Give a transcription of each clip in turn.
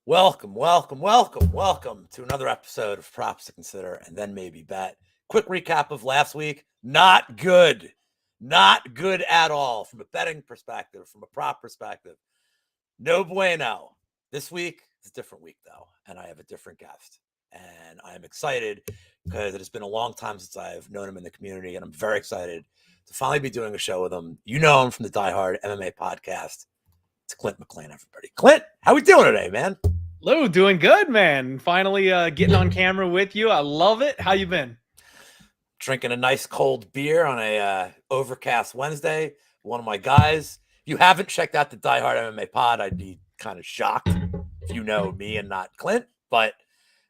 Welcome to another episode of Props to Consider and Then Maybe Bet. Quick recap of last week. Not good at all from a betting perspective, from a prop perspective. No bueno. This week is a different week, though, and I have a different guest. And I'm excited because it has been a long time since I've known him in the community, and I'm very excited to finally be doing a show with him. You know him from the Die Hard MMA Podcast. It's Clint McClean, everybody. Clint, how we doing today, man? Lou, doing good, man. Finally getting on camera with you. I love it. How you been? Drinking a nice cold beer on a overcast Wednesday. One of my guys. If you haven't checked out the Die Hard MMA Pod, I'd be kind of shocked if you know me and not Clint. But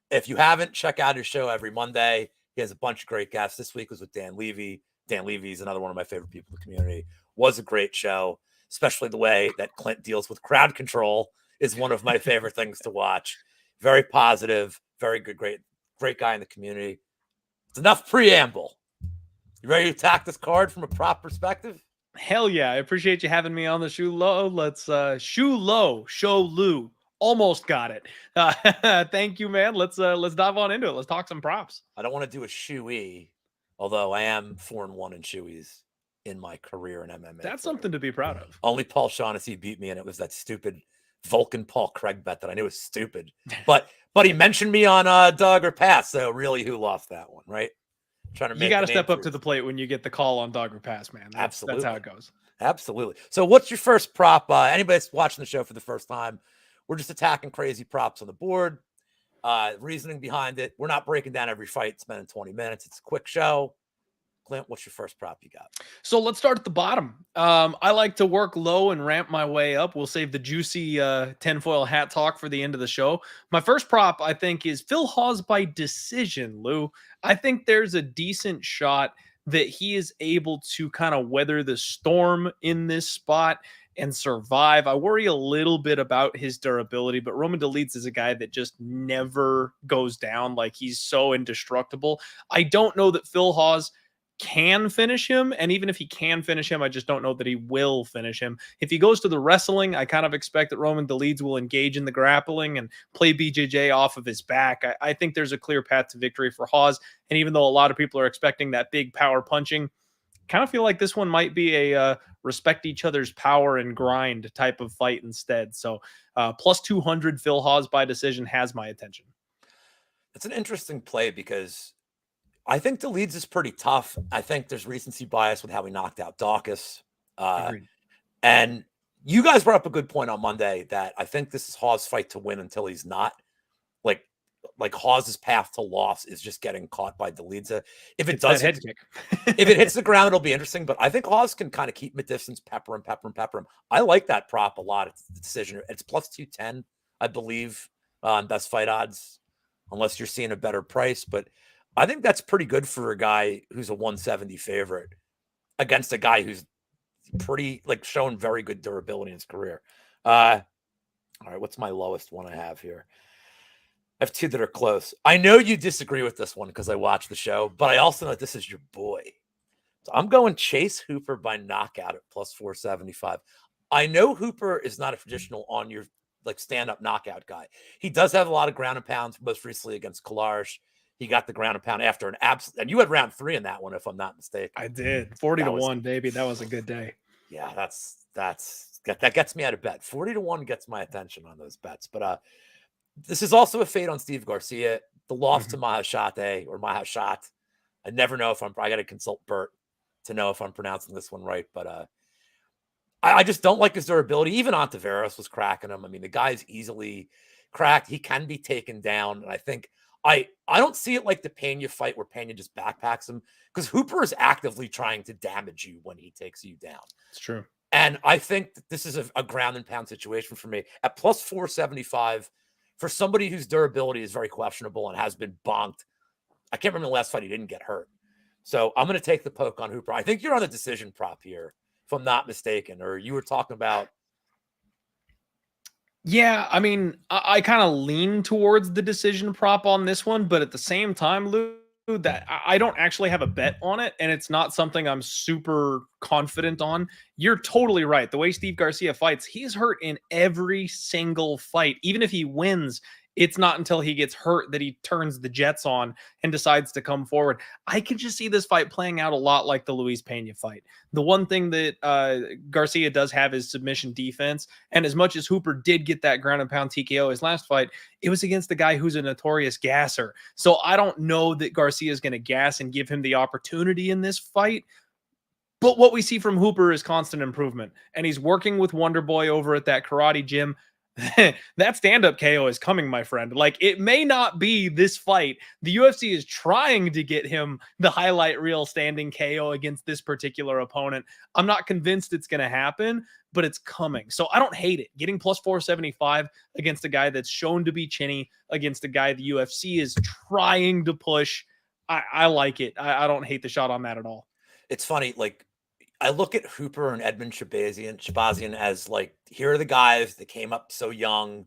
if you haven't, check out his show every Monday. He has a bunch of great guests. This week was with Dan Levy. Dan Levy is another one of my favorite people in the community. Was a great show, especially the way that Clint deals with crowd control is one of my favorite things to watch. Very positive, very good, great guy in the community. It's enough preamble. You ready to attack this card from a prop perspective? Hell yeah. I appreciate you having me on the shoe low. Let's shoe low, show Lou. Almost got it. Thank you, man. Let's dive on into it. Let's talk some props. I don't want to do a shoey, although I am 4-1 in shoeys in my career in MMA. That's something to be proud of. Only Paul Shaughnessy beat me, and it was that stupid Vulcan Paul Craig bet that I knew was stupid. But he mentioned me on Dog or Pass, so really who lost that one, right? Trying to make you got to step up to the plate when you get the call on Dog or Pass, man. Absolutely. That's how it goes. Absolutely. So what's your first prop? Anybody that's watching the show for the first time, we're just attacking crazy props on the board. Reasoning behind it. We're not breaking down every fight, spending 20 minutes. It's a quick show. Clint, what's your first prop you got? So let's start at the bottom. I like to work low and ramp my way up. We'll save the juicy tinfoil hat talk for the end of the show. My first prop, I think, is Phil Hawes by decision, Lou. I think there's a decent shot that he is able to kind of weather the storm in this spot and survive. I worry a little bit about his durability, but Roman Dolidze is a guy that just never goes down. Like, he's so indestructible. I don't know that Phil Hawes can finish him, and even if he can finish him, I just don't know that he will finish him. If he goes to the wrestling, I kind of expect that Roman Dolidze will engage in the grappling and play BJJ off of his back. I think there's a clear path to victory for Hawes, and even though a lot of people are expecting that big power punching, kind of feel like this one might be a respect each other's power and grind type of fight instead. So plus 200 Phil Hawes by decision has my attention. It's an interesting play because I think Dolidze is pretty tough. I think there's recency bias with how he knocked out Dawkins. And you guys brought up a good point on Monday that I think this is Hawes' fight to win until he's not. Like Hawes' path to loss is just getting caught by Dolidze. If it does head kick. If it hits the ground, it'll be interesting. But I think Hawes can kind of keep him at distance, pepper him. I like that prop a lot. It's the decision. It's plus 210, I believe, on best fight odds, unless you're seeing a better price. But I think that's pretty good for a guy who's a 170 favorite against a guy who's pretty shown very good durability in his career. All right, what's my lowest one I have here? I have two that are close. I know you disagree with this one because I watched the show, but I also know this is your boy. So I'm going Chase Hooper by knockout at plus 475. I know Hooper is not a traditional on your stand-up knockout guy. He does have a lot of ground and pounds, most recently against Kalarsh. He got the ground and pound after an absolute, and you had round 3 in that one, if I'm not mistaken. I did 40-1, baby. That was a good day. Yeah, that gets me out of bed. 40-1 gets my attention on those bets. But this is also a fade on Steve Garcia. The loss to Mahashate or Mahashat. I never know if I got to consult Bert to know if I'm pronouncing this one right. But I just don't like his durability. Even Ontiveros was cracking him. I mean, the guy's easily cracked. He can be taken down, and I think. I don't see it like the Pena fight where Pena just backpacks him, because Hooper is actively trying to damage you when he takes you down. It's true. And I think that this is a ground and pound situation for me. At plus 475, for somebody whose durability is very questionable and has been bonked, I can't remember the last fight he didn't get hurt. So I'm going to take the poke on Hooper. I think you're on the decision prop here, if I'm not mistaken, or you were talking about. Yeah, I mean, I kind of lean towards the decision prop on this one, but at the same time, Lou, that I don't actually have a bet on it, and it's not something I'm super confident on. You're totally right. The way Steve Garcia fights, he's hurt in every single fight. Even if he wins, it's not until he gets hurt that he turns the jets on and decides to come forward. I can just see this fight playing out a lot like the Luis Pena fight. The one thing that Garcia does have is submission defense. And as much as Hooper did get that ground and pound TKO his last fight, it was against the guy who's a notorious gasser. So I don't know that Garcia is going to gas and give him the opportunity in this fight. But what we see from Hooper is constant improvement. And he's working with Wonder Boy over at that karate gym. That stand-up KO is coming, my friend. Like, it may not be this fight. The UFC is trying to get him the highlight reel standing KO against this particular opponent. I'm not convinced it's going to happen, but it's coming. So I don't hate it. Getting plus 475 against a guy that's shown to be chinny, against a guy the UFC is trying to push. I like it. I don't hate the shot on that at all. It's funny, like, I look at Hooper and Edmund Shabazian as like, here are the guys that came up so young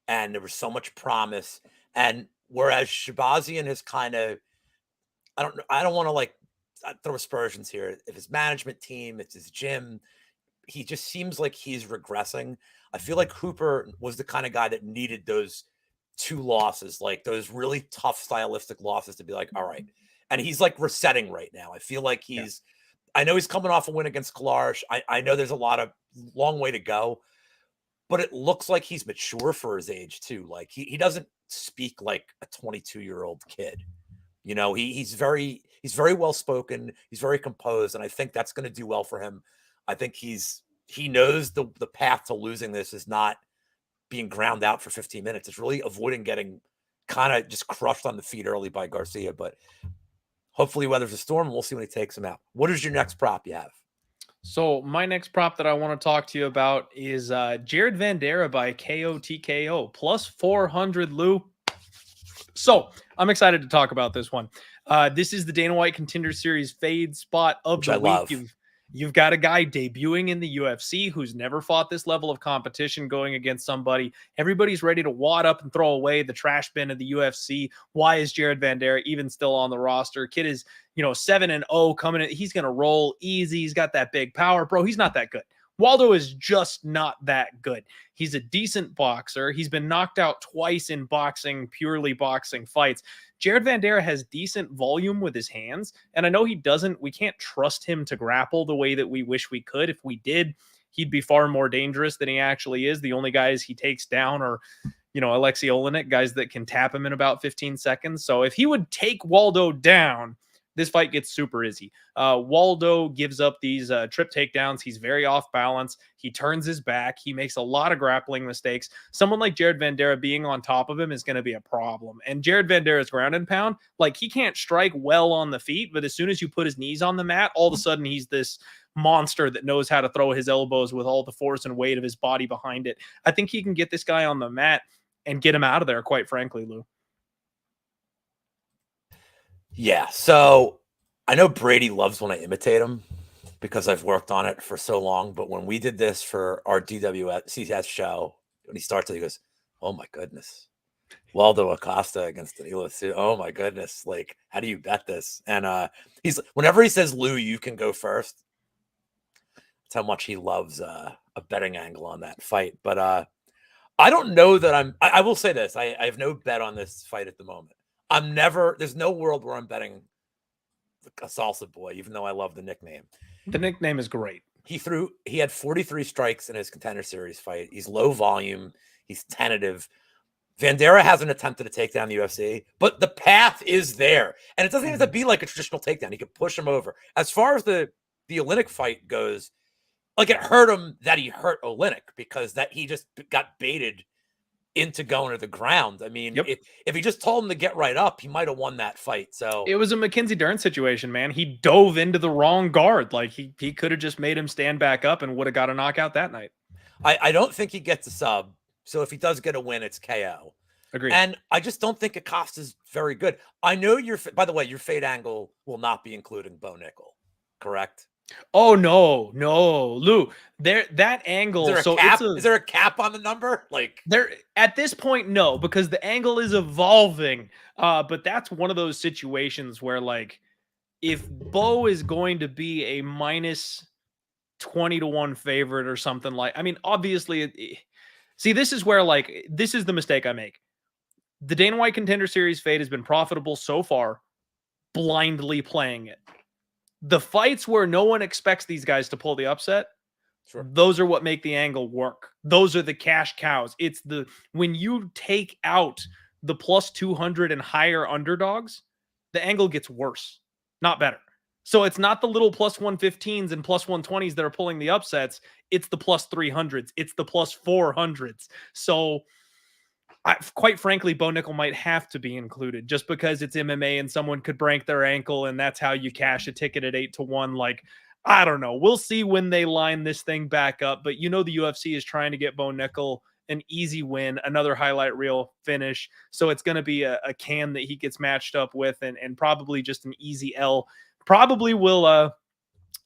and there was so much promise. And whereas Shabazian has kind of, I don't want to like throw aspersions here. If his management team, it's his gym, he just seems like he's regressing. I feel like Hooper was the kind of guy that needed those 2 losses, like those really tough stylistic losses to be like, all right. And he's like resetting right now. I feel like I know he's coming off a win against Klarsh. I know there's a long way to go, but it looks like he's mature for his age too. Like he doesn't speak like a 22-year-old kid. You know, he's very well spoken. He's very composed. And I think that's going to do well for him. I think he knows the path to losing this is not being ground out for 15 minutes. It's really avoiding getting kind of just crushed on the feet early by Garcia, but hopefully he weathers the storm and we'll see when he takes him out. What is your next prop you have? So my next prop that I want to talk to you about is Jared Vanderaa by KO TKO plus 400, Lou. So I'm excited to talk about this one. This is the Dana White Contender Series fade spot of the week. You've got a guy debuting in the UFC who's never fought this level of competition going against somebody. Everybody's ready to wad up and throw away the trash bin of the UFC. Why is Jared Vanderaa even still on the roster? Kid is, 7-0 coming in. He's going to roll easy. He's got that big power. Bro, he's not that good. Waldo is just not that good. He's a decent boxer. He's been knocked out twice in purely boxing fights. Jared Vanderaa has decent volume with his hands, and I know we can't trust him to grapple the way that we wish we could. If we did, he'd be far more dangerous than he actually is. The only guys he takes down are, Alexei Olenek, guys that can tap him in about 15 seconds. So if he would take Waldo down, this fight gets super easy. Waldo gives up these trip takedowns. He's very off balance. He turns his back. He makes a lot of grappling mistakes. Someone like Jared Vanderaa being on top of him is going to be a problem. And Jared Vandeera's ground and pound, like, he can't strike well on the feet, but as soon as you put his knees on the mat, all of a sudden he's this monster that knows how to throw his elbows with all the force and weight of his body behind it. I think he can get this guy on the mat and get him out of there, quite frankly, Lou. Yeah, so I know Brady loves when I imitate him because I've worked on it for so long. But when we did this for our DWCS show, when he starts it, he goes, "Oh my goodness, Waldo Acosta against Danilo. Oh my goodness, like, how do you bet this?" And whenever he says, "Lou, you can go first," that's how much he loves a betting angle on that fight. But I don't know that I will say this: I have no bet on this fight at the moment. There's no world where I'm betting a Salsa Boy, even though I love the nickname. The nickname is great. He had 43 strikes in his Contender Series fight. He's low volume. He's tentative. Vanderaa hasn't attempted to take down the UFC, but the path is there. And it doesn't have to be like a traditional takedown. He could push him over. As far as the Olenek fight goes, like, it hurt him that he hurt Olenek because that he just got baited into going to the ground. I mean, if he just told him to get right up, he might have won that fight. So it was a Mackenzie Dern situation, man. He dove into the wrong guard. Like, he could have just made him stand back up and would have got a knockout that night. I don't think he gets a sub. So if he does get a win, it's KO. Agreed. And I just don't think Acosta's very good. I know by the way, your fade angle will not be including Bo Nickel, correct? Oh no, Lou. That angle. Is there a So cap? Is there a cap on the number? Like there at this point, no, because the angle is evolving. But that's one of those situations where, like, if Bo is going to be a minus 20-1 favorite or something, like, I mean, obviously, see, this is where, like, this is the mistake I make. The Dana White Contender Series fade has been profitable so far, blindly playing it. The fights where no one expects these guys to pull the upset, sure. those are what make the angle work. Those are the cash cows. It's when you take out the plus 200 and higher underdogs, the angle gets worse, not better. So it's not the little plus 115s and plus 120s that are pulling the upsets. It's the plus 300s. It's the plus 400s. So quite frankly, Bo Nickel might have to be included just because it's MMA and someone could break their ankle and that's how you cash a ticket at 8-1. Like, I don't know. We'll see when they line this thing back up. But the UFC is trying to get Bo Nickel an easy win, another highlight reel finish. So it's going to be a can that he gets matched up with and probably just an easy L. Probably will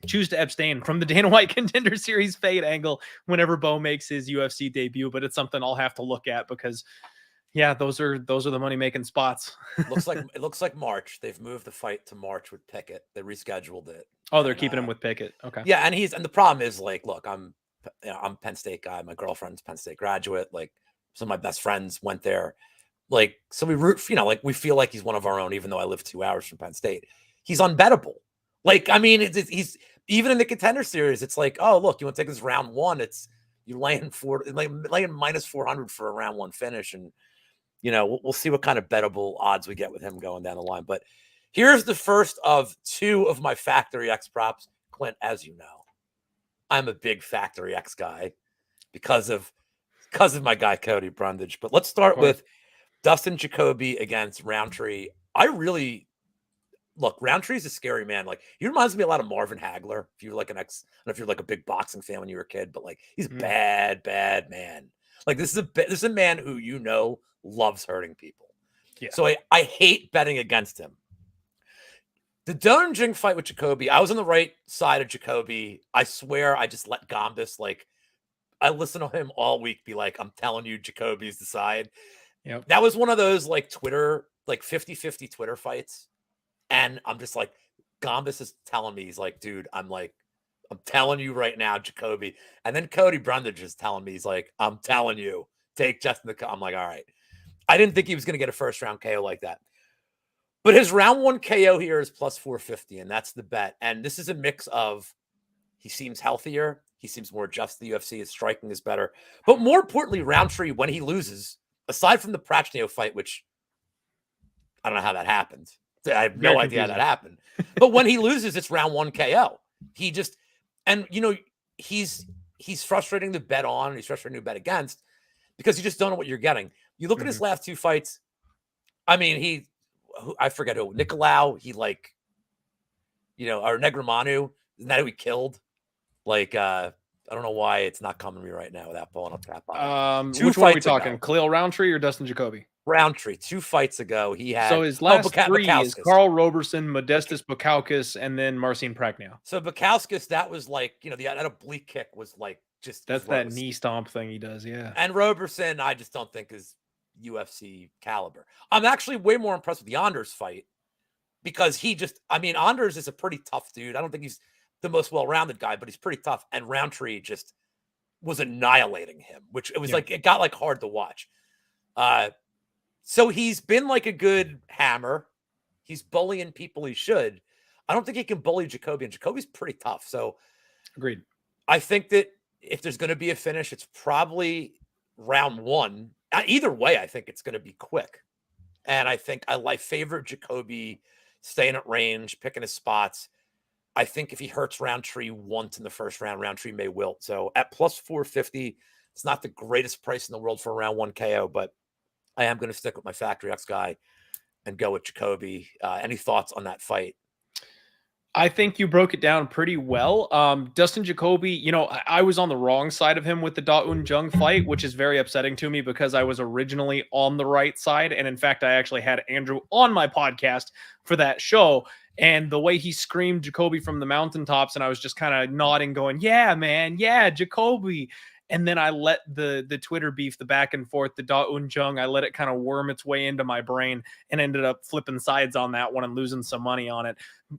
choose to abstain from the Dana White Contender Series fade angle whenever Bo makes his UFC debut. But it's something I'll have to look at because, yeah, those are the money making spots. It looks like March. They've moved the fight to March with Pickett. They rescheduled it. Oh, they're keeping him with Pickett. Okay. Yeah, and the problem is, like, look, I'm a Penn State guy. My girlfriend's Penn State graduate. Like, some of my best friends went there. Like, so we root, like, we feel like he's one of our own, even though I live 2 hours from Penn State. He's unbettable. Like, I mean, he's even in the Contender Series. It's like, oh, look, you want to take this round one? It's you're laying minus 400 for a round one finish, and we'll see what kind of bettable odds we get with him going down the line. But here's the first of two of my Factory X props. Clint, as you know, I'm a big Factory X guy because of my guy Cody Brundage. But let's start with Dustin Jacoby against Roundtree. Roundtree is a scary man. Like, he reminds me a lot of Marvin Hagler. If you're like I don't know if you're like a big boxing fan when you were a kid, but like, he's a bad man. Like, this is a man who loves hurting people. Yeah. So I hate betting against him. The Donjing fight with Jacoby, I was on the right side of Jacoby. I swear I just let Gombis, like, I listened to him all week be like, I'm telling you, Jacoby's the side. Yep. That was one of those, like, Twitter, like 50-50 Twitter fights. And I'm just like, Gombis is telling me, he's like, dude, I'm telling you right now, Jacoby. And then Cody Brundage is telling me, he's like, I'm telling you, take Justin. I'm like, all right. I didn't think he was going to get a first round KO like that. But his round one KO here is plus 450, and that's the bet. And this is a mix of, he seems healthier. He seems more adjusted to the UFC. His striking is better. But more importantly, Roundtree, when he loses, aside from the Prachnio fight, which I don't know how that happened. I have no idea how that happened. But when he loses, it's round one KO. He just, and he's frustrating to bet on, and he's frustrating to bet against because you just don't know what you're getting. You look at his last two fights. I mean, I forget who, Nicolau, or Negramanu, isn't that who he killed? Like, I don't know why it's not coming to me right now without pulling up that bottom. Which one are we talking? Khalil Roundtree or Dustin Jacoby? Roundtree. 2 fights ago, he had. So his last three is Carl Roberson, Modestas Bukauskas, and then Marcin Prachnio. So Bukauskas, that was like, that oblique kick was like just. That's that knee stomp thing he does, yeah. And Roberson, I just don't think is UFC caliber. I'm actually way more impressed with the Anders fight because Anders is a pretty tough dude. I don't think he's the most well-rounded guy, but he's pretty tough. And Roundtree just was annihilating him, which it was like, it got like hard to watch. So he's been like a good hammer. He's bullying people he should. I don't think he can bully Jacoby, and Jacoby's pretty tough. So agreed. I think that if there's going to be a finish, it's probably round one. Either way, I think it's going to be quick. And I think I favor Jacoby staying at range, picking his spots. I think if he hurts Roundtree once in the first round, Roundtree may wilt. So at plus 450, it's not the greatest price in the world for a round one KO, but I am going to stick with my Factory X guy and go with Jacoby. Any thoughts on that fight? I think you broke it down pretty well. Dustin Jacoby, I was on the wrong side of him with the Da Un Jung fight, which is very upsetting to me because I was originally on the right side. And in fact, I actually had Andrew on my podcast for that show. And the way he screamed Jacoby from the mountaintops, and I was just kind of nodding, going, yeah, man, yeah, Jacoby. And then I let the Twitter beef, the back and forth, the Da Un Jung, I let it kind of worm its way into my brain and ended up flipping sides on that one and losing some money on it.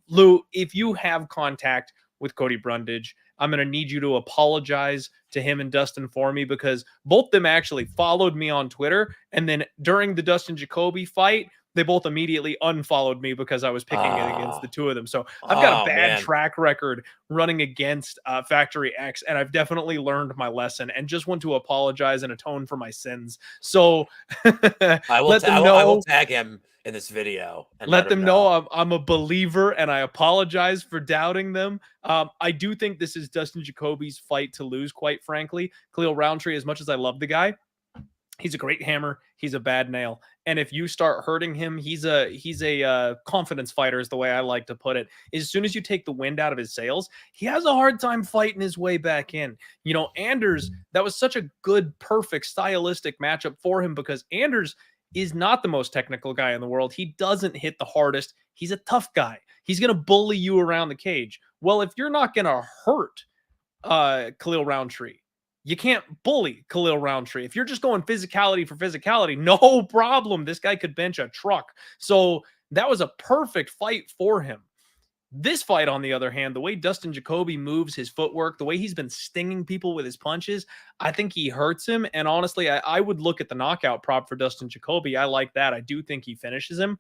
Lou, if you have contact with Cody Brundage, I'm going to need you to apologize to him and Dustin for me, because both them actually followed me on Twitter. And then during the Dustin Jacoby fight, they both immediately unfollowed me because I was picking it against the two of them. So I've got a bad track record running against Factory X, and I've definitely learned my lesson and just want to apologize and atone for my sins. So I will tag him in this video and let them know I'm a believer, and I apologize for doubting them. I do think this is Dustin Jacoby's fight to lose, quite frankly. Khalil Roundtree, as much as I love the guy, he's a great hammer. He's a bad nail. And if you start hurting him, he's a confidence fighter, is the way I like to put it. As soon as you take the wind out of his sails, he has a hard time fighting his way back in. Anders, that was such a good, perfect, stylistic matchup for him, because Anders is not the most technical guy in the world. He doesn't hit the hardest. He's a tough guy. He's going to bully you around the cage. Well, if you're not going to hurt Khalil Roundtree, you can't bully Khalil Roundtree. If you're just going physicality for physicality, no problem. This guy could bench a truck. So that was a perfect fight for him. This fight, on the other hand, the way Dustin Jacoby moves his footwork, the way he's been stinging people with his punches, I think he hurts him. And honestly, I would look at the knockout prop for Dustin Jacoby. I like that. I do think he finishes him.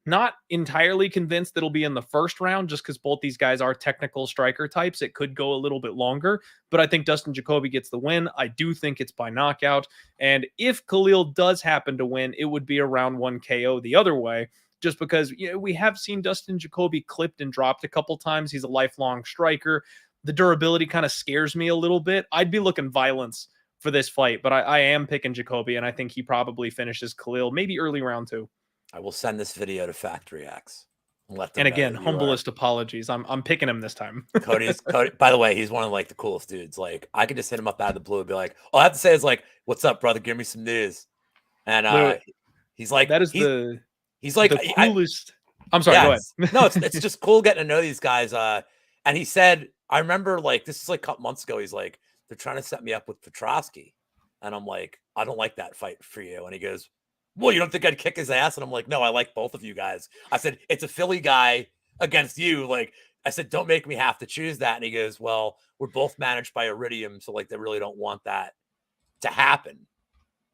Not entirely convinced that it'll be in the first round, just because both these guys are technical striker types. It could go a little bit longer, but I think Dustin Jacoby gets the win. I do think it's by knockout. And if Khalil does happen to win, it would be a round 1 KO the other way, just because we have seen Dustin Jacoby clipped and dropped a couple times. He's a lifelong striker. The durability kind of scares me a little bit. I'd be looking violence for this fight, but I am picking Jacoby, and I think he probably finishes Khalil, maybe early round 2. I will send this video to Factory X. And again, humblest apologies. I'm picking him this time. Cody. By the way, he's one of the coolest dudes. Like, I could just hit him up out of the blue and be like, all I have to say is like, "What's up, brother? Give me some news." And he's like, he's like the coolest. I'm sorry. Go ahead. No, it's just cool getting to know these guys. And he said, I remember, like, this is like a couple months ago. He's like, they're trying to set me up with Petrosky, and I'm like, I don't like that fight for you. And he goes, well, you don't think I'd kick his ass? And I'm like, no, I like both of you guys. I said, it's a Philly guy against you. Like, I said, don't make me have to choose that. And he goes, well, we're both managed by Iridium, so like they really don't want that to happen.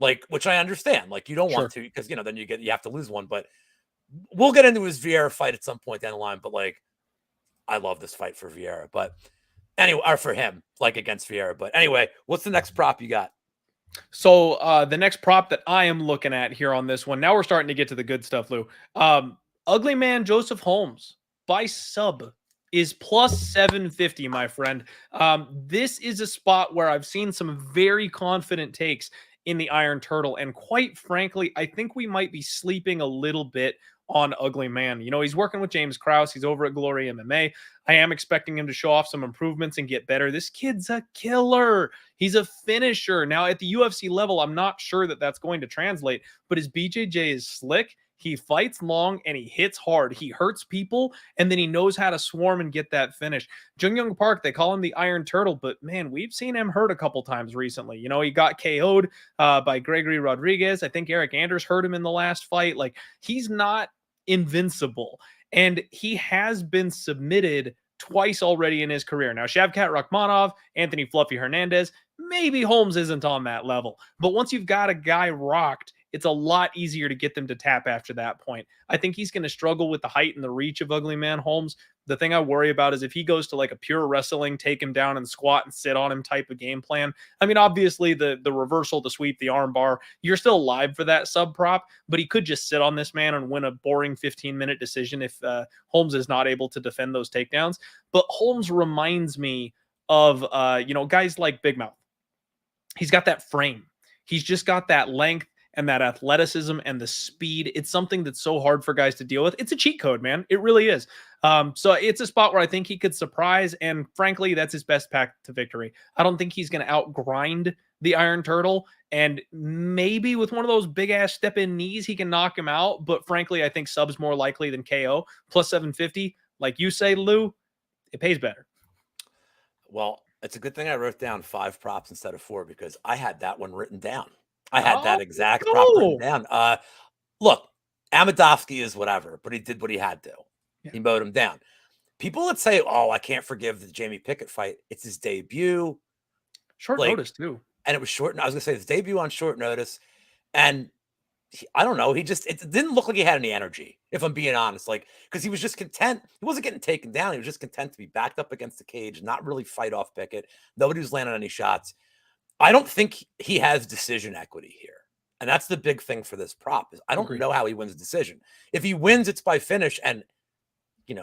Like, which I understand. Like, you don't want to, because then you have to lose one. But we'll get into his Vieira fight at some point down the line. But like, I love this fight for Vieira. But anyway, or for him, like against Vieira. But anyway, what's the next prop you got? So the next prop that I am looking at here on this one, now we're starting to get to the good stuff, Lou. Ugly Man Joseph Holmes by sub is plus 750, my friend. This is a spot where I've seen some very confident takes in the Iron Turtle, and quite frankly, I think we might be sleeping a little bit on Ugly Man. He's working with James Krause. He's over at Glory MMA. I am expecting him to show off some improvements and get better. This kid's a killer. He's a finisher. Now, at the UFC level, I'm not sure that that's going to translate, but his BJJ is slick. He fights long and he hits hard. He hurts people, and then he knows how to swarm and get that finish. Jung Young Park, they call him the Iron Turtle, but man, we've seen him hurt a couple times recently. He got KO'd by Gregory Rodriguez. I think Eric Anders hurt him in the last fight. Like, he's not invincible, and he has been submitted twice already in his career. Now, Shavkat Rakhmonov, Anthony Fluffy Hernandez, maybe Holmes isn't on that level, but once you've got a guy rocked, it's a lot easier to get them to tap after that point. I think he's going to struggle with the height and the reach of Ugly Man Holmes. The thing I worry about is if he goes to like a pure wrestling, take him down and squat and sit on him type of game plan. I mean, obviously the reversal, the sweep, the arm bar, you're still alive for that sub prop, but he could just sit on this man and win a boring 15-minute decision if Holmes is not able to defend those takedowns. But Holmes reminds me of, guys like Big Mouth. He's got that frame. He's just got that length and that athleticism and the speed. It's something that's so hard for guys to deal with. It's a cheat code, man. It really is. So it's a spot where I think he could surprise, and frankly, that's his best path to victory. I don't think he's going to outgrind the Iron Turtle, and maybe with one of those big ass step in knees, he can knock him out. But frankly, I think sub's more likely than KO. Plus 750, like you say, Lou, it pays better. Well, it's a good thing I wrote down 5 props instead of 4 because I had that one written down. I had that exact prop written down. Look, Amidovsky is whatever, but he did what he had to. Yeah. He mowed him down. People that say, "Oh, I can't forgive the Jamie Pickett fight," it's his debut, short notice too, and it was short. I was gonna say his debut on short notice, and I don't know. It didn't look like he had any energy, if I'm being honest. Like, because he was just content. He wasn't getting taken down. He was just content to be backed up against the cage, not really fight off Pickett. Nobody was landing any shots. I don't think he has decision equity here. And that's the big thing for this prop is I don't know how he wins a decision. If he wins, it's by finish. And,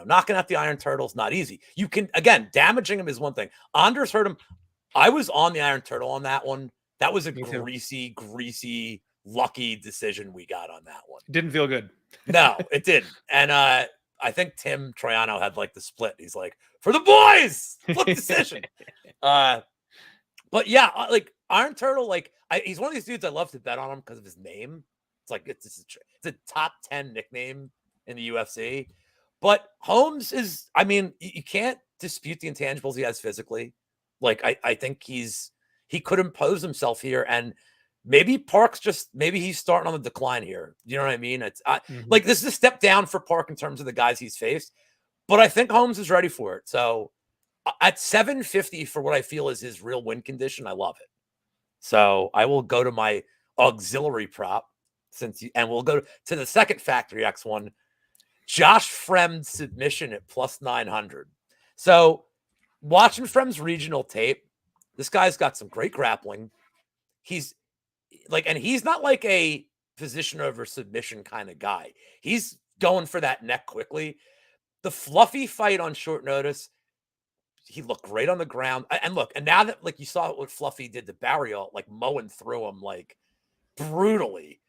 knocking out the Iron Turtle is not easy. You can, again, damaging him is one thing. Anders hurt him. I was on the Iron Turtle on that one. That was a greasy, lucky decision we got on that one. Didn't feel good. No, it didn't. And I think Tim Troiano had like the split. He's like, for the boys, flip decision. But yeah, like Iron Turtle, like he's one of these dudes I love to bet on him because of his name. It's like it's a top 10 nickname in the UFC. But Holmes is, I mean, you can't dispute the intangibles he has physically. Like I think he could impose himself here, and maybe maybe he's starting on the decline here. You know what I mean? It's like this is a step down for Park in terms of the guys he's faced, but I think Holmes is ready for it. So at 750 for what I feel is his real win condition, I love it. So I will go to my auxiliary prop and we'll go to the second Factory X one, Josh Fremd submission at plus 900. So watching Fremd's regional tape, this guy's got some great grappling. He's not like a position over submission kind of guy. He's going for that neck quickly. The Fluffy fight on short notice, he looked great on the ground. And look, and now that like you saw what Fluffy did to Barrios, like mowing through him like brutally,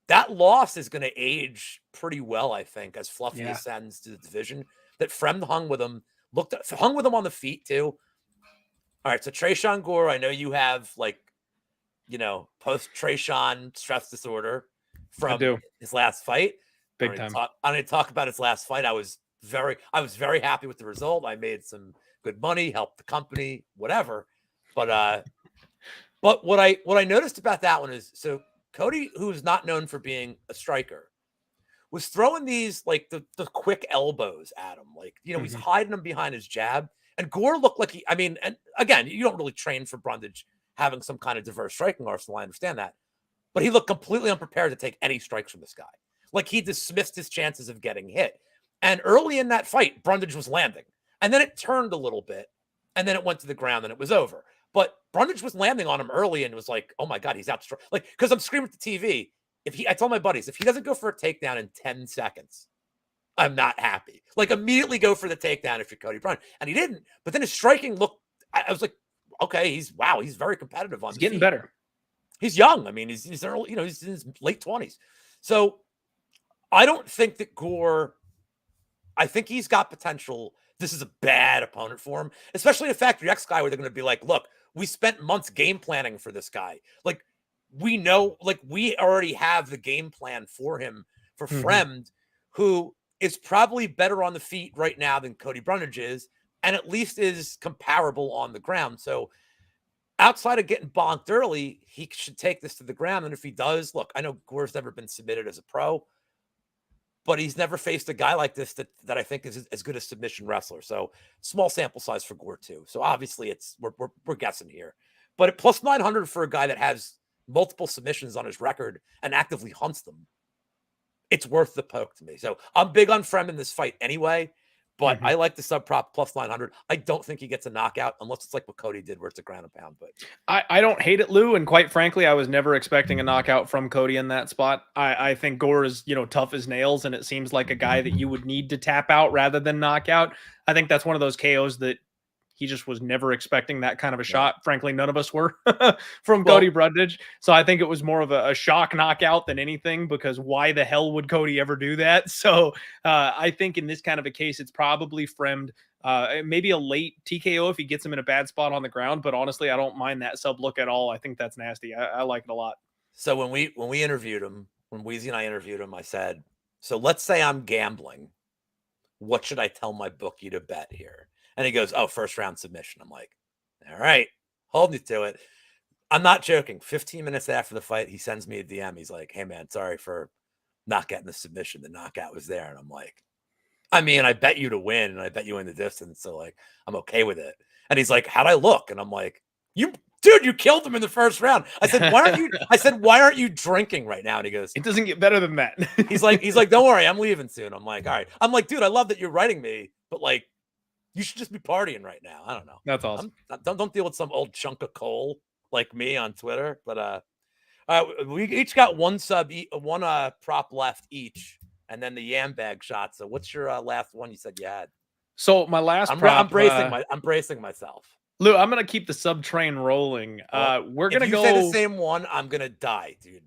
that loss is going to age pretty well, I think, as Fluffy ascends to the division. That Fremd hung with him on the feet too. All right, so Tresean Gore, I know you have like, post Tresean stress disorder from his last fight. Big time. I didn't talk about his last fight. I was very happy with the result. I made some good money, helped the company, whatever. But what I noticed about that one is, so Cody, who is not known for being a striker, was throwing these like the quick elbows at him. Like, he's hiding them behind his jab. And Gore looked like and again, you don't really train for Brundage having some kind of diverse striking arsenal. I understand that. But he looked completely unprepared to take any strikes from this guy. Like he dismissed his chances of getting hit. And early in that fight, Brundage was landing. And then it turned a little bit. And then it went to the ground and it was over. But Brundage was landing on him early and it was like, oh my God, he's out. Like, because I'm screaming at the TV. I told my buddies, if he doesn't go for a takedown in 10 seconds, I'm not happy. Like immediately go for the takedown if you're Cody Brundage. And he didn't. But then his striking looked, I was like, okay, he's very competitive on. He's getting better. He's young. I mean, he's early, he's in his late 20s. So I don't think that Gore, I think he's got potential. This is a bad opponent for him, especially a Factory X guy where they're going to be like, look, we spent months game planning for this guy. Like we know, like we already have the game plan for him for Fremd, who is probably better on the feet right now than Cody Brundage is, and at least is comparable on the ground. So outside of getting bonked early, he should take this to the ground. And if he does, look, I know Gore's never been submitted as a pro, but he's never faced a guy like this that I think is as good a submission wrestler. So small sample size for Gore too. So obviously we're guessing here, but at plus 900 for a guy that has multiple submissions on his record and actively hunts them, it's worth the poke to me. So I'm big on Fremd in this fight anyway, but I like the sub prop plus 900. I don't think he gets a knockout unless it's like what Cody did where it's a ground and pound. But I don't hate it, Lou. And quite frankly, I was never expecting a knockout from Cody in that spot. I think Gore is, tough as nails. And it seems like a guy that you would need to tap out rather than knock out. I think that's one of those KOs that He just was never expecting that kind of a Yeah. shot. Frankly, none of us were from Well- Cody Brundage. So I think it was more of a shock knockout than anything, because why the hell would Cody ever do that? So I think in this kind of a case, it's probably Fremd. Maybe a late TKO if he gets him in a bad spot on the ground. But honestly, I don't mind that sub look at all. I think that's nasty. I like it a lot. So when we interviewed him, when Weezy and I interviewed him, I said, so let's say I'm gambling. What should I tell my bookie to bet here? And he goes, oh, first round submission. I'm like, all right, hold me to it. I'm not joking. 15 minutes after the fight, he sends me a DM. He's like, hey, man, sorry for not getting the submission. The knockout was there. And I'm like, I mean, I bet you to win and I bet you in the distance. So, like, I'm okay with it. And he's like, how'd I look? And I'm like, dude, you killed him in the first round. I said, why aren't you drinking right now? And he goes, It doesn't get better than that. he's like, don't worry, I'm leaving soon. I'm like, all right. I'm like, dude, I love that you're writing me, but like, you should just be partying right now. I don't know. That's awesome. Don't deal with some old chunk of coal like me on Twitter. But we each got one prop left each, and then the yam bag shot. So what's your last one you said you had? So my last I'm prop, I'm bracing myself. Lou, I'm gonna keep the sub train rolling. We're gonna go say the same one. I'm gonna die, dude.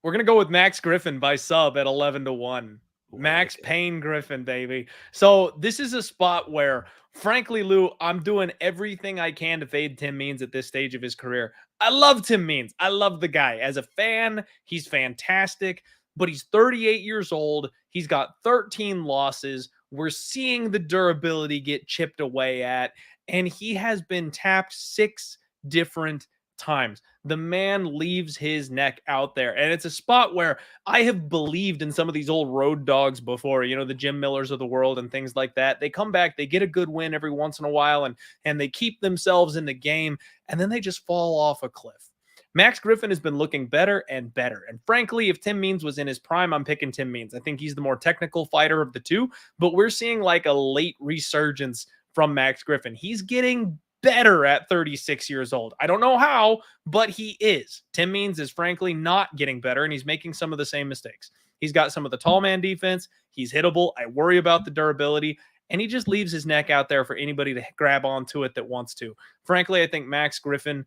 We're gonna go with Max Griffin by sub at 11-1. Ooh, Max like Payne Griffin, baby. So this is a spot where, frankly, Lou, I'm doing everything I can to fade Tim Means at this stage of his career. I love Tim Means. I love the guy. As a fan, he's fantastic, but he's 38 years old. He's got 13 losses. We're seeing the durability get chipped away at, and he has been tapped 6 different times. The man leaves his neck out there, and it's a spot where I have believed in some of these old road dogs before, you know, the Jim Millers of the world and things like that. They come back, they get a good win every once in a while, and they keep themselves in the game, and then they just fall off a cliff. Max Griffin has been looking better and better. And frankly, if Tim Means was in his prime, I'm picking Tim Means. I think he's the more technical fighter of the two, but we're seeing like a late resurgence from Max Griffin. He's getting better at 36 years old. I don't know how, but he is. Tim Means is frankly not getting better, and he's making some of the same mistakes. He's got some of the tall man defense. He's hittable. I worry about the durability, and he just leaves his neck out there for anybody to grab onto it that wants to. Frankly, I think Max Griffin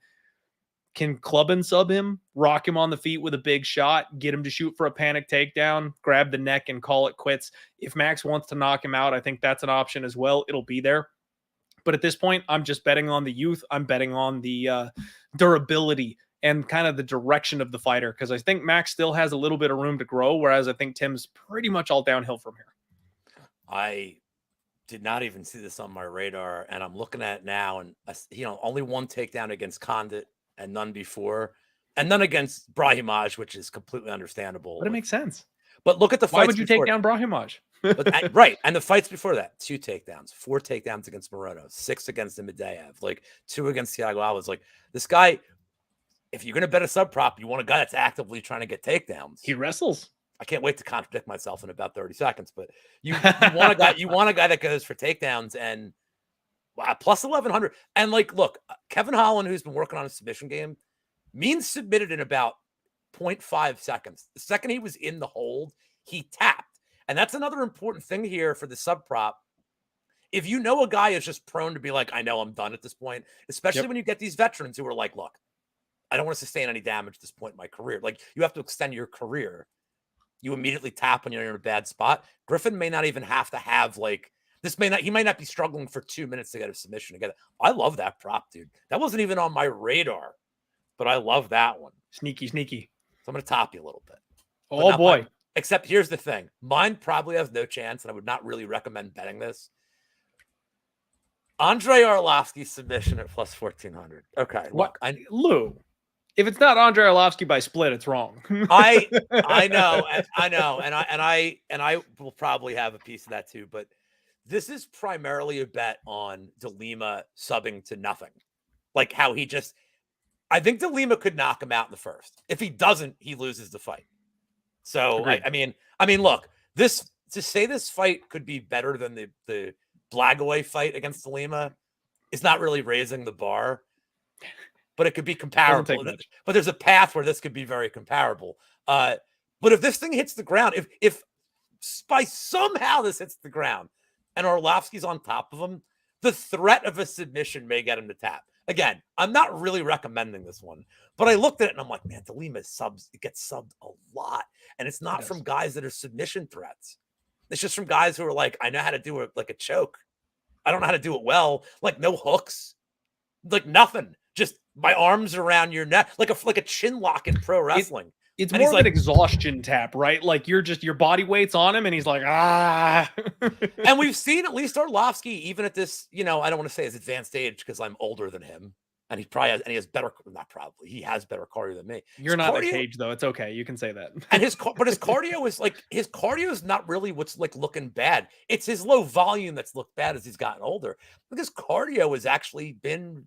can club and sub him, rock him on the feet with a big shot, get him to shoot for a panic takedown, grab the neck and call it quits. If Max wants to knock him out, I think that's an option as well. It'll be there. But at this point, I'm just betting on the youth. I'm betting on the durability and kind of the direction of the fighter, because I think Max still has a little bit of room to grow, whereas I think Tim's pretty much all downhill from here. I did not even see this on my radar, and I'm looking at it now, and only one takedown against Condit and none before, and none against Brahimaj, which is completely understandable. But it makes sense. But look at the fights. Why would you take down Brahimaj? Right. And the fights before that, 2 takedowns, 4 takedowns against Morono, 6 against Imidayev, like 2 against Thiago Alves. Like, this guy, if you're going to bet a sub prop, you want a guy that's actively trying to get takedowns. He wrestles. I can't wait to contradict myself in about 30 seconds, but you want a guy that goes for takedowns and plus 1100. And like, look, Kevin Holland, who's been working on a submission game, Means submitted in about 0.5 seconds. The second he was in the hold, he tapped. And that's another important thing here for the sub prop. If you know a guy is just prone to be like, I know I'm done at this point, especially when you get these veterans who are like, look, I don't want to sustain any damage at this point in my career. Like, you have to extend your career. You immediately tap when you're in a bad spot. Griffin may not even have to have like this. He might not be struggling for 2 minutes to get a submission together. I love that prop, dude. That wasn't even on my radar, but I love that one. Sneaky. So I'm going to top you a little bit. Oh boy. Except here's the thing. Mine probably has no chance, and I would not really recommend betting this. Andre Arlovski submission at plus 1400. Okay. Look, Lou, if it's not Andre Arlovski by split, it's wrong. I know. And I will probably have a piece of that too, but this is primarily a bet on DeLima subbing to nothing. Like how I think DeLima could knock him out in the first. If he doesn't, he loses the fight. So I mean, look, to say this fight could be better than the Blagaway fight against DeLima is not really raising the bar, but it could be comparable. But there's a path where this could be very comparable. But if this thing hits the ground, if by somehow this hits the ground and Arlovski's on top of him, the threat of a submission may get him to tap. Again, I'm not really recommending this one, but I looked at it and I'm like, man, De Lima gets subbed a lot. And it's not from guys that are submission threats. It's just from guys who are like, I know how to do it like a choke. I don't know how to do it well. Like no hooks, like nothing. Just my arms around your neck, like a chin lock in pro wrestling. It's more of an exhaustion tap, right? Like your body weight's on him and he's like, ah. And we've seen at least Arlovski, even at this, I don't want to say his advanced age because I'm older than him. And he probably has, and he has better, not probably, he has better cardio than me. You're not in a cage though. It's okay. You can say that. And his cardio is not really what's like looking bad. It's his low volume that's looked bad as he's gotten older. Because cardio has actually been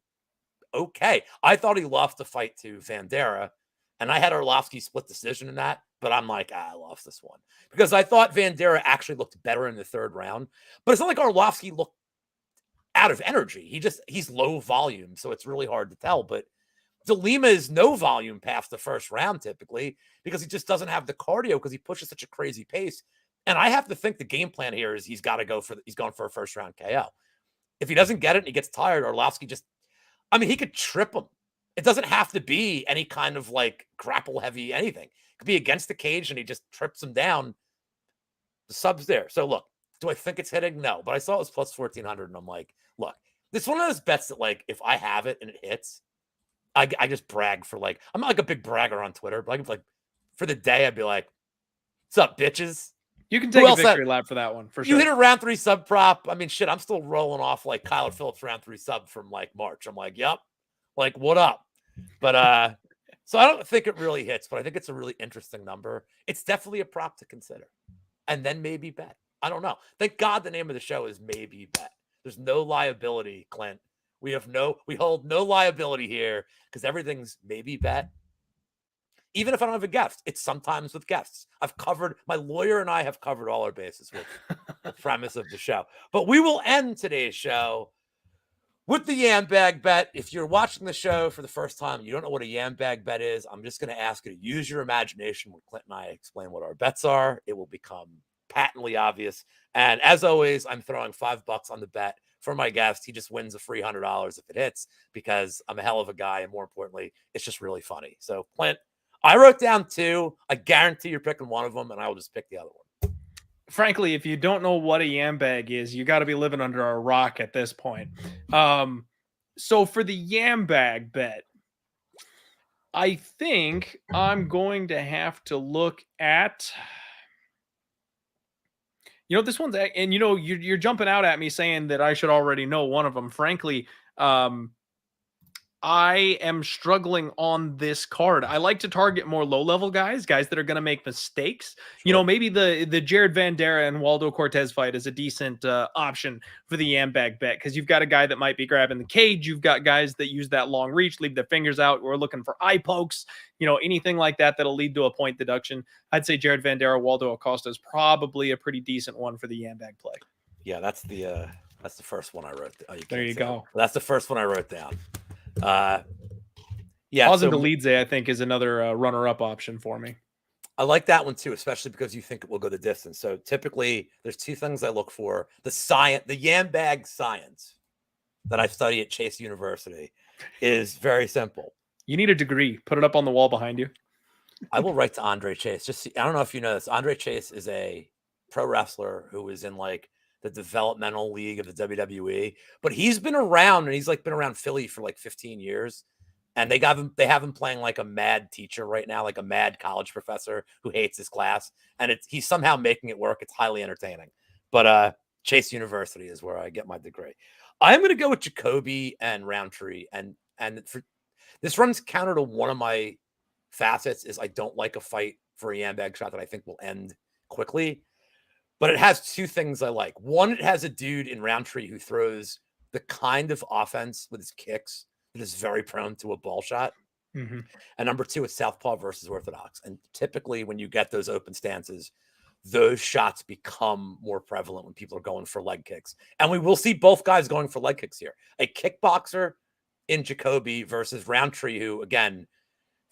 okay. I thought he lost the fight to Vanderaa. And I had Arlovski split decision in that, but I'm like, I lost this one because I thought Vanderaa actually looked better in the third round. But it's not like Arlovski looked out of energy. He's low volume, so it's really hard to tell. But De Lima is no volume past the first round typically because he just doesn't have the cardio because he pushes such a crazy pace. And I have to think the game plan here is he's going for a first round KO. If he doesn't get it and he gets tired, Arlovski he could trip him. It doesn't have to be any kind of like grapple heavy anything. It could be against the cage and he just trips him down. The sub's there. So look, do I think it's hitting? No, but I saw it was plus 1,400 and I'm like, look, this is one of those bets that like, if I have it and it hits, I just brag for like, I'm not like a big bragger on Twitter, but I can like for the day, I'd be like, what's up, bitches? You can take a victory lap for that one, for sure. You hit a round 3 sub prop. I mean, shit, I'm still rolling off like Kyler Phillips round 3 sub from like March. I'm like, yep. Like, what up? But so I don't think it really hits, but I think it's a really interesting number. It's definitely a prop to consider. And then maybe bet. I don't know. Thank God the name of the show is Maybe Bet. There's no liability, Clint. We hold no liability here because everything's maybe bet. Even if I don't have a guest, it's sometimes with guests. My lawyer and I have covered all our bases with the premise of the show. But we will end today's show with the Yam Bag Bet. If you're watching the show for the first time and you don't know what a Yam Bag Bet is, I'm just going to ask you to use your imagination when Clint and I explain what our bets are. It will become patently obvious. And as always, I'm throwing $5 on the bet for my guest. He just wins a free $100 if it hits because I'm a hell of a guy. And more importantly, it's just really funny. So Clint, I wrote down 2. I guarantee you're picking one of them and I will just pick the other one. Frankly, if you don't know what a Yam Bag is, you got to be living under a rock at this point. So for the Yam Bag bet, I think I'm going to have to look at, this one's, and you're jumping out at me saying that I should already know one of them. Frankly, I am struggling on this card. I like to target more low-level guys that are going to make mistakes. Sure. Maybe the Jared Vanderaa and Waldo Cortez fight is a decent option for the Yam Bag bet because you've got a guy that might be grabbing the cage. You've got guys that use that long reach, leave their fingers out. We're looking for eye pokes, anything like that that'll lead to a point deduction. I'd say Jared Vanderaa, Waldo Acosta is probably a pretty decent one for the Yam Bag play. Yeah, that's the first one I wrote. There you go. That's the first one I wrote down. Delidze, I think, is another runner-up option for me. I like that one too, especially because you think it will go the distance. So typically, there's 2 things I look for: the Yam Bag science that I study at Chase University is very simple. You need a degree. Put it up on the wall behind you. I will write to Andre Chase. I don't know if you know this. Andre Chase is a pro wrestler who is in like the developmental league of the WWE, but he's been around and he's like been around Philly for like 15 years. And they have him playing like a mad teacher right now, like a mad college professor who hates his class. And he's somehow making it work. It's highly entertaining. But Chase University is where I get my degree. I'm going to go with Jacoby and Roundtree. And for this runs counter to one of my facets is I don't like a fight for a Yam Bag shot that I think will end quickly. But it has 2 things I like. One, it has a dude in Roundtree who throws the kind of offense with his kicks that is very prone to a ball shot. Mm-hmm. And number 2, it's southpaw versus orthodox. And typically when you get those open stances, those shots become more prevalent when people are going for leg kicks. And we will see both guys going for leg kicks here. A kickboxer in Jacoby versus Roundtree, who, again,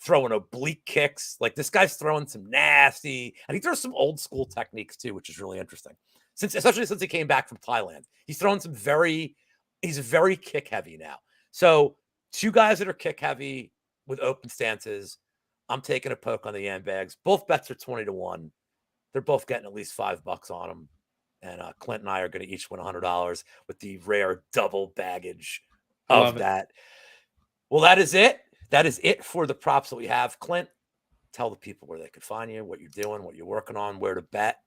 throwing oblique kicks. Like this guy's throwing some nasty, and he throws some old school techniques too, which is really interesting. Especially since he came back from Thailand, he's throwing some very he's very kick heavy now. So 2 guys that are kick heavy with open stances. I'm taking a poke on the Yambags. Both bets are 20-1. They're both getting at least $5 on them. And Clint and I are going to each win $100 with the rare double baggage of that. Well, that is it. That is it for the props that we have. Clint, tell the people where they can find you, what you're doing, what you're working on, where to bet,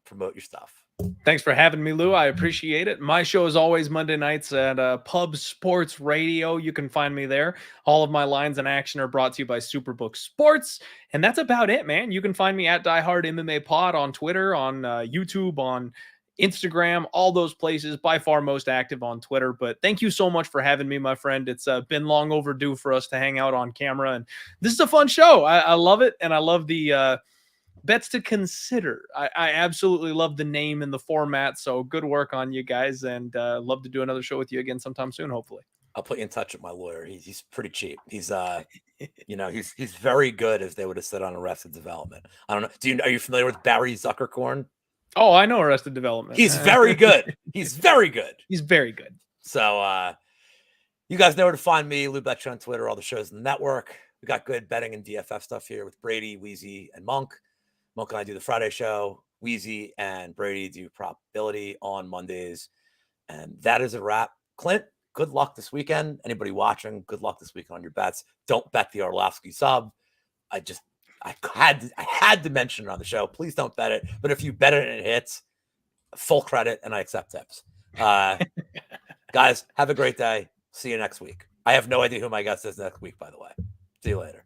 promote your stuff. Thanks for having me, Lou. I appreciate it. My show is always Monday nights at Pub Sports Radio. You can find me there. All of my lines in action are brought to you by Superbook Sports. And that's about it, man. You can find me at Die Hard MMA Pod on Twitter, on YouTube, on Instagram, all those places. By far most active on Twitter. But thank you so much for having me, my friend. It's been long overdue for us to hang out on camera. And this is a fun show. I love it. And I love the bets to consider. I absolutely love the name and the format. So good work on you guys, and love to do another show with you again sometime soon, hopefully. I'll put you in touch with my lawyer. He's pretty cheap. He's he's very good, as they would have said on Arrested Development. I don't know. Are you familiar with Barry Zuckerkorn? Oh, I know Arrested Development. He's very good. He's very good. He's very good. So you guys know where to find me, Lou Betya on Twitter, all the shows in the network. We got good betting and DFF stuff here with Brady, Wheezy, and Monk. Monk and I do the Friday show. Wheezy and Brady do probability on Mondays. And that is a wrap. Clint, good luck this weekend. Anybody watching, good luck this weekend on your bets. Don't bet the Arlovski sub. I had to mention it on the show. Please don't bet it. But if you bet it and it hits, full credit, and I accept tips. Guys, have a great day. See you next week. I have no idea who my guest is next week, by the way. See you later.